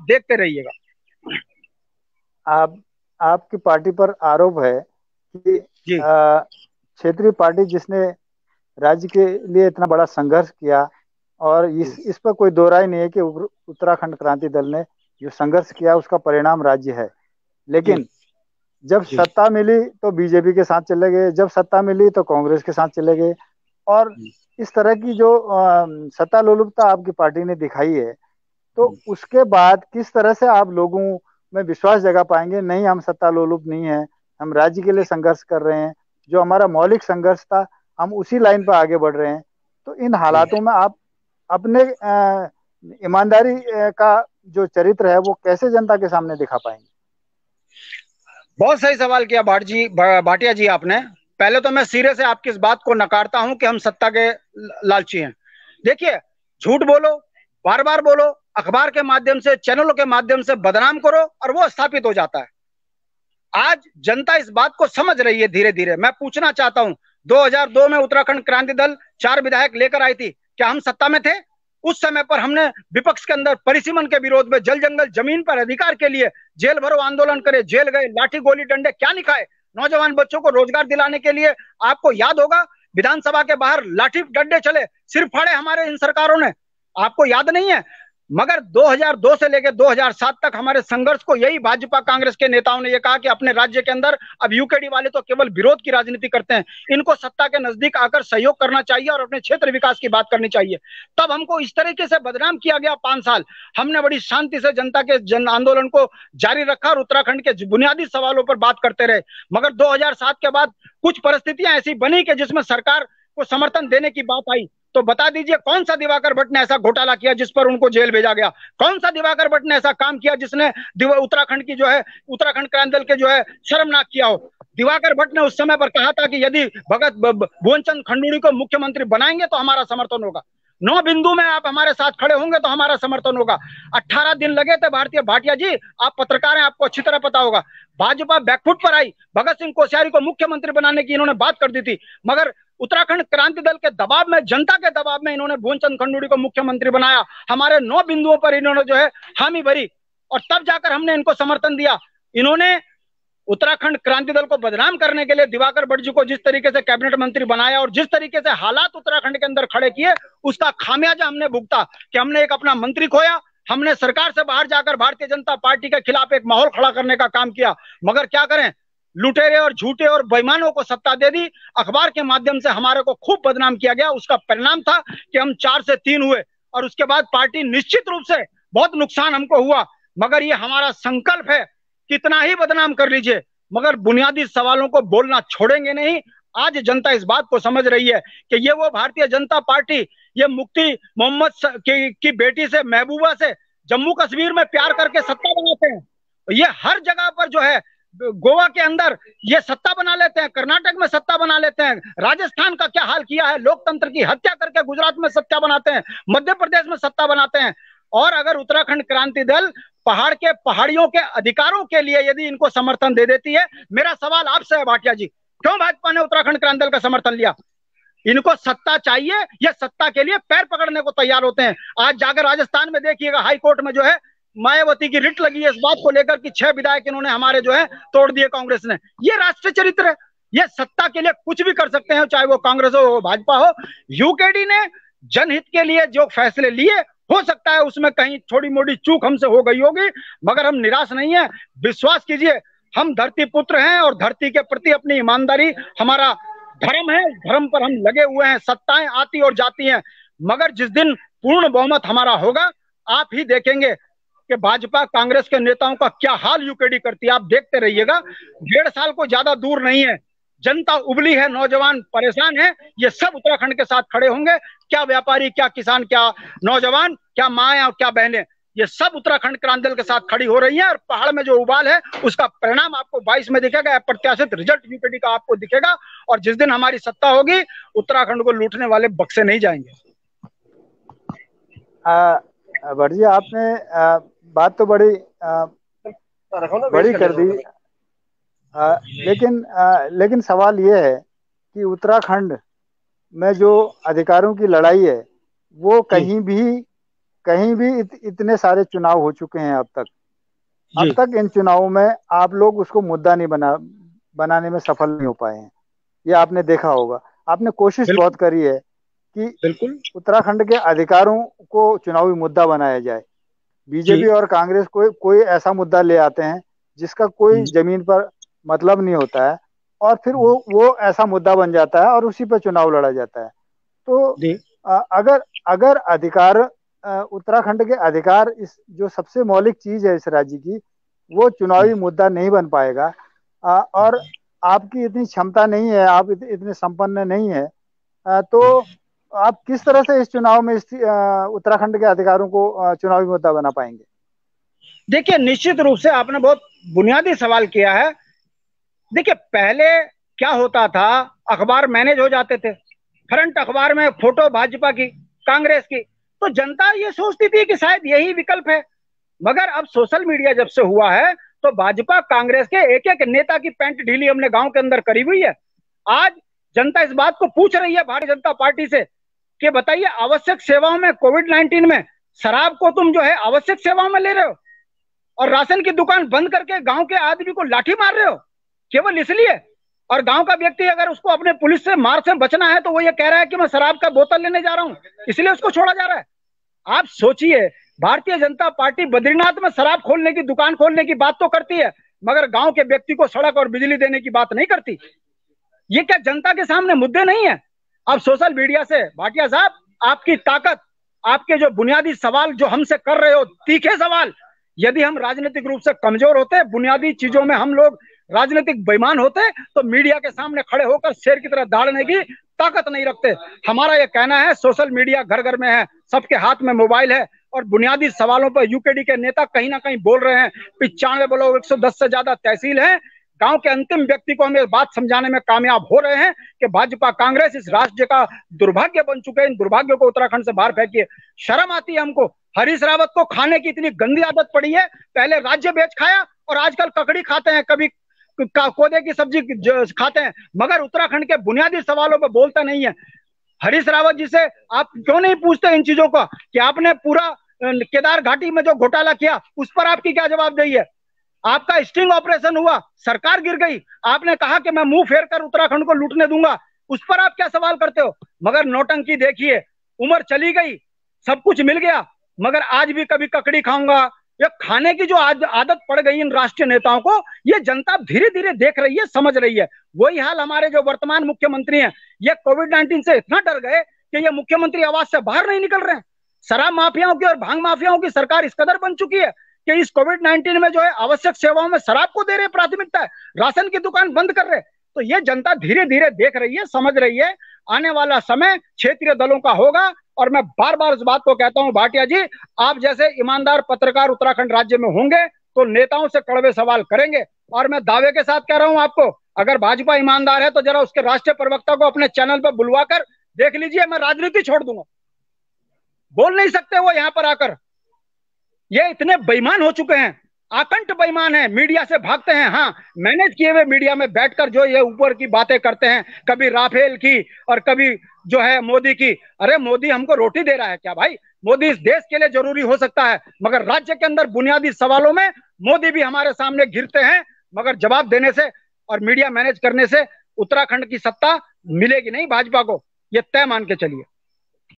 देखते रहिएगा। आप आपकी पार्टी पर आरोप है कि जी क्षेत्रीय पार्टी जिसने राज्य के लिए इतना बड़ा संघर्ष किया, और जी इस पर कोई दो राय नहीं है कि उत्तराखंड क्रांति दल ने जो संघर्ष किया उसका परिणाम राज्य है। जी लेकिन जब जी सत्ता मिली तो बीजेपी के साथ चले गए, जब सत्ता मिली तो कांग्रेस के साथ चले गए। और इस तरह की जो सत्ता लोलुपता आपकी पार्टी ने दिखाई है, तो उसके बाद किस तरह से आप लोगों में विश्वास जगा पाएंगे? नहीं, हम सत्ता लोलुप नहीं है, हम राज्य के लिए संघर्ष कर रहे हैं, जो हमारा मौलिक संघर्ष था हम उसी लाइन पर आगे बढ़ रहे हैं। तो इन जी। हालातों में आप अपने ईमानदारी का जो चरित्र है वो कैसे जनता के सामने दिखा पाएंगे? बहुत सही सवाल किया भाटिया जी आपने। पहले तो मैं सिरे से आपकी इस बात को नकारता हूं कि हम सत्ता के लालची हैं। देखिए, झूठ बोलो, बार बार बोलो, अखबार के माध्यम से, चैनलों के माध्यम से बदनाम करो और वो स्थापित हो जाता है। आज जनता इस बात को समझ रही है धीरे धीरे। मैं पूछना चाहता हूं, 2002 में उत्तराखंड क्रांति दल 4 विधायक लेकर आई थी, क्या हम सत्ता में थे? उस समय पर हमने विपक्ष के अंदर परिसीमन के विरोध में, जल जंगल जमीन पर अधिकार के लिए जेल भरो आंदोलन करे, जेल गए, लाठी गोली डंडे क्या निकाय, नौजवान बच्चों को रोजगार दिलाने के लिए। आपको याद होगा, विधानसभा के बाहर लाठी डंडे चले, सिर फाड़े हमारे इन सरकारों ने, आपको याद नहीं है? मगर 2002 से लेकर 2007 तक हमारे संघर्ष को यही भाजपा कांग्रेस के नेताओं ने ये कहा कि अपने राज्य के अंदर अब यूकेडी वाले तो केवल विरोध की राजनीति करते हैं, इनको सत्ता के नजदीक आकर सहयोग करना चाहिए और अपने क्षेत्र विकास की बात करनी चाहिए। तब हमको इस तरीके से बदनाम किया गया 5 साल। हमने बड़ी शांति से जनता के जन आंदोलन को जारी रखा और उत्तराखंड के बुनियादी सवालों पर बात करते रहे। मगर 2007 के बाद कुछ परिस्थितियां ऐसी बनी कि जिसमें सरकार को समर्थन देने की बात आई। तो बता दीजिए, कौन सा दिवाकर भट्ट ने ऐसा घोटाला किया जिस पर उनको जेल भेजा गया? कौन सा दिवाकर भट्ट ने ऐसा काम किया जिसने उत्तराखंड की जो है, उत्तराखंड क्रांति दल के जो है शर्मनाक किया हो? दिवाकर भट्ट ने उस समय पर कहा था कि यदि भगत भुवनचंद खंडूड़ी को मुख्यमंत्री बनाएंगे तो हमारा समर्थन होगा। 9 बिंदु में आप हमारे साथ खड़े होंगे तो हमारा समर्थन होगा। 18 दिन लगे थे भारतीय भाटिया जी, आप पत्रकार हैं, आपको अच्छी तरह पता होगा। भाजपा बैकफुट पर आई, भगत सिंह कोश्यारी को मुख्यमंत्री बनाने की इन्होंने बात कर दी थी, मगर उत्तराखंड क्रांति दल के दबाव में, जनता के दबाव में इन्होंने भुवनचंद खंडूड़ी को मुख्यमंत्री बनाया। हमारे 9 बिंदुओं पर इन्होंने जो है हामी भरी और तब जाकर हमने इनको समर्थन दिया। इन्होंने उत्तराखंड क्रांति दल को बदनाम करने के लिए दिवाकर भट्ट जी को जिस तरीके से कैबिनेट मंत्री बनाया और जिस तरीके से हालात उत्तराखंड के अंदर खड़े किए, उसका खामियाजा हमने भुगता कि हमने एक अपना मंत्री खोया। हमने सरकार से बाहर जाकर भारतीय जनता पार्टी के खिलाफ एक माहौल खड़ा करने का काम किया, मगर क्या करें, लुटेरे और झूठे और बेईमानों को सत्ता दे दी। अखबार के माध्यम से हमारे को खूब बदनाम किया गया। उसका परिणाम था कि हम 4 से 3 हुए और उसके बाद पार्टी निश्चित रूप से बहुत नुकसान हमको हुआ। मगर ये हमारा संकल्प है, कितना ही बदनाम कर लीजिए मगर बुनियादी सवालों को बोलना छोड़ेंगे नहीं। आज जनता इस बात को समझ रही है कि ये वो भारतीय जनता पार्टी, ये मुफ्ती मोहम्मद की बेटी से, महबूबा से जम्मू कश्मीर में प्यार करके सत्ता बनाते हैं। ये हर जगह पर जो है, गोवा के अंदर ये सत्ता बना लेते हैं, कर्नाटक में सत्ता बना लेते हैं, राजस्थान का क्या हाल किया है, लोकतंत्र की हत्या करके गुजरात में सत्ता बनाते हैं, मध्य प्रदेश में सत्ता बनाते हैं। और अगर उत्तराखंड क्रांति दल पहाड़ के पहाड़ियों के अधिकारों के लिए यदि इनको समर्थन दे देती है, मेरा सवाल आपसे है भाटिया जी, क्यों भाजपा ने उत्तराखंड क्रांति दल का समर्थन लिया? इनको सत्ता चाहिए, ये सत्ता के लिए पैर पकड़ने को तैयार होते हैं। आज जाकर राजस्थान में देखिएगा, हाई कोर्ट में जो है मायावती की रिट लगी है इस बात को लेकर कि 6 विधायक इन्होंने हमारे जो है तोड़ दिए कांग्रेस ने। ये राष्ट्रीय चरित्र है। ये सत्ता के लिए कुछ भी कर सकते हैं, चाहे वो कांग्रेस हो, भाजपा हो। यूकेडी ने जनहित के लिए जो फैसले लिए, हो सकता है उसमें कहीं थोड़ी मोटी चूक हमसे हो गई होगी, मगर हम निराश नहीं है। विश्वास कीजिए, हम धरती पुत्र हैं और धरती के प्रति अपनी ईमानदारी हमारा धर्म है, धर्म पर हम लगे हुए हैं। सत्ताएं आती और जाती हैं, मगर जिस दिन पूर्ण बहुमत हमारा होगा, आप ही देखेंगे कि भाजपा कांग्रेस के नेताओं का क्या हाल यूकेडी करती है। आप देखते रहिएगा, 1.5 साल को ज्यादा दूर नहीं है, जनता उबली है, नौजवान परेशान है, ये सब उत्तराखंड के साथ खड़े होंगे। क्या व्यापारी, क्या किसान, क्या नौजवान, क्या माएं और क्या बहनें, ये सब उत्तराखंड क्रांति दल के साथ खड़ी हो रही हैं। और पहाड़ में जो उबाल है उसका परिणाम आपको 22 में दिखेगा, अप्रत्याशित रिजल्ट यूकेडी का आपको दिखेगा। और जिस दिन हमारी सत्ता होगी, उत्तराखंड को लूटने वाले बक्से नहीं जाएंगे। भट्ट जी, आपने बात तो बड़ी कर दी, लेकिन सवाल ये है कि उत्तराखंड में जो अधिकारों की लड़ाई है वो कहीं भी कहीं भी इतने सारे चुनाव हो चुके हैं अब तक इन चुनावों में आप लोग उसको मुद्दा नहीं बनाने में सफल नहीं हो पाए हैं। ये आपने देखा होगा। आपने कोशिश बहुत करी है कि बिल्कुल उत्तराखंड के अधिकारों को चुनावी मुद्दा बनाया जाए। बीजेपी और कांग्रेस कोई ऐसा मुद्दा ले आते हैं जिसका कोई जमीन पर मतलब नहीं होता है, और फिर वो ऐसा मुद्दा बन जाता है और उसी पर चुनाव लड़ा जाता है। तो अगर अधिकार, उत्तराखंड के अधिकार, इस जो सबसे मौलिक चीज है इस राज्य की, वो चुनावी मुद्दा नहीं बन पाएगा, और आपकी इतनी क्षमता नहीं है, आप इतने संपन्न नहीं है, तो आप किस तरह से इस चुनाव में उत्तराखंड के अधिकारों को चुनावी मुद्दा बना पाएंगे? देखिए, निश्चित रूप से आपने बहुत बुनियादी सवाल किया है। देखिए, पहले क्या होता था, अखबार मैनेज हो जाते थे, फ्रंट अखबार में फोटो भाजपा की, कांग्रेस की, तो जनता ये सोचती थी कि शायद यही विकल्प है। मगर अब सोशल मीडिया जब से हुआ है तो भाजपा कांग्रेस के एक एक नेता की पैंट ढीली हमने गांव के अंदर करी हुई है। आज जनता इस बात को पूछ रही है भारतीय जनता पार्टी से कि बताइए, आवश्यक सेवाओं में, कोविड-19 में शराब को तुम जो है आवश्यक सेवाओं में ले रहे हो और राशन की दुकान बंद करके गांव के आदमी को लाठी मार रहे हो केवल इसलिए। और गांव का व्यक्ति अगर उसको अपने पुलिस से मार से बचना है तो वो ये कह रहा है कि मैं शराब का बोतल लेने जा रहा हूं, इसलिए उसको छोड़ा जा रहा है। आप सोचिए, भारतीय जनता पार्टी बद्रीनाथ में शराब खोलने की, दुकान खोलने की बात तो करती है, मगर गांव के व्यक्ति को सड़क और बिजली देने की बात नहीं करती। ये क्या जनता के सामने मुद्दे नहीं है? अब सोशल मीडिया से भाटिया साहब, आपकी ताकत, आपके जो बुनियादी सवाल जो हमसे कर रहे हो, तीखे सवाल, यदि हम राजनीतिक रूप से कमजोर होते, बुनियादी चीजों में हम लोग राजनीतिक बेईमान होते, तो मीडिया के सामने खड़े होकर शेर की तरह दौड़ने की ताकत नहीं रखते। हमारा यह कहना है, सोशल मीडिया घर घर में है, सबके हाथ में मोबाइल है, और बुनियादी सवालों पर यूकेडी के नेता कहीं ना कहीं बोल रहे हैं। 95 ब्लॉक, 110 से ज्यादा तहसील है, गांव के अंतिम व्यक्ति को हम ये बात समझाने में कामयाब हो रहे हैं कि भाजपा कांग्रेस इस राज्य का दुर्भाग्य बन चुके हैं। इन दुर्भाग्यों को उत्तराखंड से बाहर फेंकिए। शर्म आती है हमको। हरीश रावत को खाने की इतनी गंदी आदत पड़ी है, पहले राज्य बेच खाया और आजकल ककड़ी खाते हैं, कभी कोदे की सब्जी खाते हैं, मगर उत्तराखंड के बुनियादी सवालों पर बोलता नहीं है। हरीश रावत जी से आप क्यों नहीं पूछते इन चीजों का कि आपने पूरा केदार घाटी में जो घोटाला किया उस पर आपकी क्या जवाबदेही है? आपका स्टिंग ऑपरेशन हुआ, सरकार गिर गई, आपने कहा कि मैं मुंह फेर कर उत्तराखंड को लूटने दूंगा, उस पर आप क्या सवाल करते हो? मगर नौटंकी देखिए, उम्र चली गई, सब कुछ मिल गया, मगर आज भी कभी ककड़ी खाऊंगा, ये खाने की जो आदत पड़ गई इन राष्ट्रीय नेताओं को, ये जनता धीरे धीरे देख रही है, समझ रही है। वही हाल हमारे जो वर्तमान मुख्यमंत्री हैं, ये कोविड-19 से इतना डर गए कि ये मुख्यमंत्री आवाज से बाहर नहीं निकल रहे हैं। शराब माफियाओं की और भांग माफियाओं की सरकार इस कदर बन चुकी है कि इस कोविड-19 में जो है आवश्यक सेवाओं में शराब को दे रहे प्राथमिकता है, राशन की दुकान बंद कर रहे। तो ये जनता धीरे धीरे देख रही है, समझ रही है। आने वाला समय क्षेत्रीय दलों का होगा, और मैं बार बार इस बात को कहता हूं भाटिया जी, आप जैसे ईमानदार पत्रकार उत्तराखंड राज्य में होंगे तो नेताओं से कड़वे सवाल करेंगे। और मैं दावे के साथ कह रहा हूं आपको, अगर भाजपा ईमानदार है तो जरा उसके राष्ट्रीय प्रवक्ता को अपने चैनल पर बुलवाकर देख लीजिए, मैं राजनीति छोड़ दूंगा। बोल नहीं सकते वो यहां पर आकर, ये इतने बेईमान हो चुके हैं, आकंठ बेईमान है, मीडिया से भागते हैं। हाँ, मैनेज किए हुए मीडिया में बैठकर जो ये ऊपर की बातें करते हैं, कभी राफेल की और कभी जो है मोदी की। अरे मोदी हमको रोटी दे रहा है क्या भाई? मोदी इस देश के लिए जरूरी हो सकता है, मगर राज्य के अंदर बुनियादी सवालों में मोदी भी हमारे सामने गिरते हैं, मगर जवाब देने से और मीडिया मैनेज करने से उत्तराखंड की सत्ता मिलेगी नहीं भाजपा को, ये तय मान के चलिए।